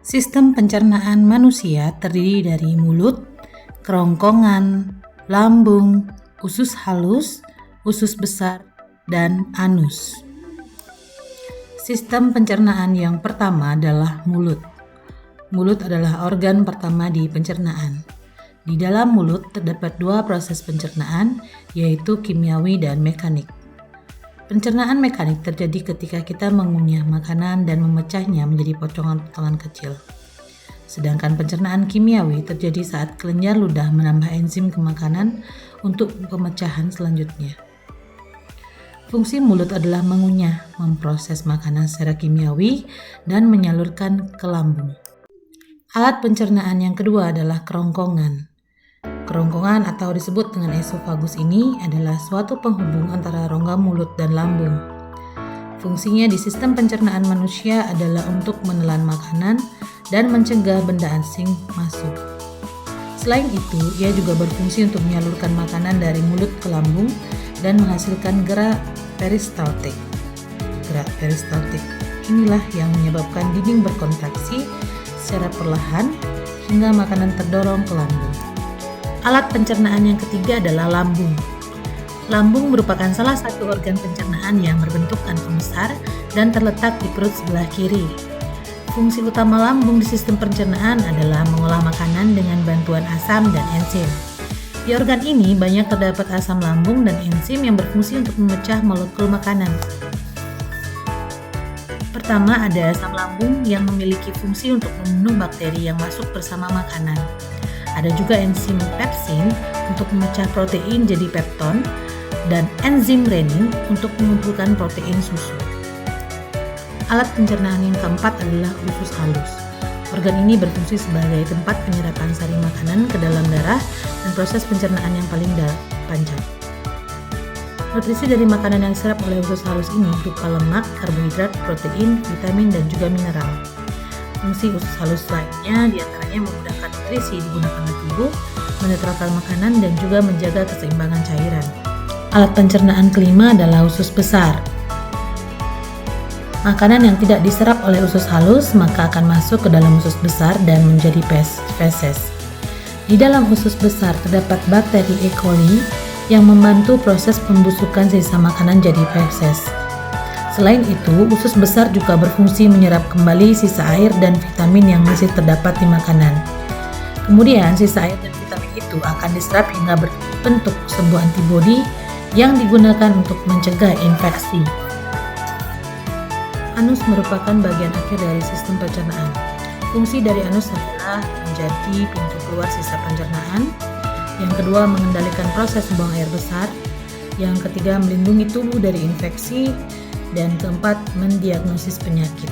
Sistem pencernaan manusia terdiri dari mulut, kerongkongan, lambung, usus halus, usus besar, dan anus. Sistem pencernaan yang pertama adalah mulut. Mulut adalah organ pertama di pencernaan. Di dalam mulut terdapat dua proses pencernaan, yaitu kimiawi dan mekanik. Pencernaan mekanik terjadi ketika kita mengunyah makanan dan memecahnya menjadi potongan-potongan kecil. Sedangkan pencernaan kimiawi terjadi saat kelenjar ludah menambah enzim ke makanan untuk pemecahan selanjutnya. Fungsi mulut adalah mengunyah, memproses makanan secara kimiawi, dan menyalurkan ke lambung. Alat pencernaan yang kedua adalah kerongkongan. Kerongkongan atau disebut dengan esofagus ini adalah suatu penghubung antara rongga mulut dan lambung. Fungsinya di sistem pencernaan manusia adalah untuk menelan makanan dan mencegah benda asing masuk. Selain itu, ia juga berfungsi untuk menyalurkan makanan dari mulut ke lambung dan menghasilkan gerak peristaltik. Gerak peristaltik inilah yang menyebabkan dinding berkontraksi secara perlahan hingga makanan terdorong ke lambung. Alat pencernaan yang ketiga adalah lambung. Lambung merupakan salah satu organ pencernaan yang berbentuk kantong besar dan terletak di perut sebelah kiri. Fungsi utama lambung di sistem pencernaan adalah mengolah makanan dengan bantuan asam dan enzim. Di organ ini banyak terdapat asam lambung dan enzim yang berfungsi untuk memecah molekul makanan. Pertama, ada asam lambung yang memiliki fungsi untuk membunuh bakteri yang masuk bersama makanan. Ada juga enzim pepsin untuk memecah protein jadi pepton dan enzim renin untuk mengumpulkan protein susu. Alat pencernaan yang keempat adalah usus halus. Organ ini berfungsi sebagai tempat penyerapan sari makanan ke dalam darah dan proses pencernaan yang paling panjang. Nutrisi dari makanan yang diserap oleh usus halus ini berupa lemak, karbohidrat, protein, vitamin, dan juga mineral. Fungsi usus halus lainnya diantaranya memudahkan nutrisi digunakan oleh tubuh, menetralkan makanan, dan juga menjaga keseimbangan cairan. Alat pencernaan kelima adalah usus besar. Makanan yang tidak diserap oleh usus halus maka akan masuk ke dalam usus besar dan menjadi feses. Di dalam usus besar terdapat bakteri E. coli yang membantu proses pembusukan sisa makanan jadi feses. Selain itu, usus besar juga berfungsi menyerap kembali sisa air dan vitamin yang masih terdapat di makanan. Kemudian, sisa air dan vitamin itu akan diserap hingga berbentuk sebuah antibodi yang digunakan untuk mencegah infeksi. Anus merupakan bagian akhir dari sistem pencernaan. Fungsi dari anus adalah menjadi pintu keluar sisa pencernaan. Yang kedua, mengendalikan proses buang air besar. Yang ketiga, melindungi tubuh dari infeksi. Dan keempat, mendiagnosis penyakit.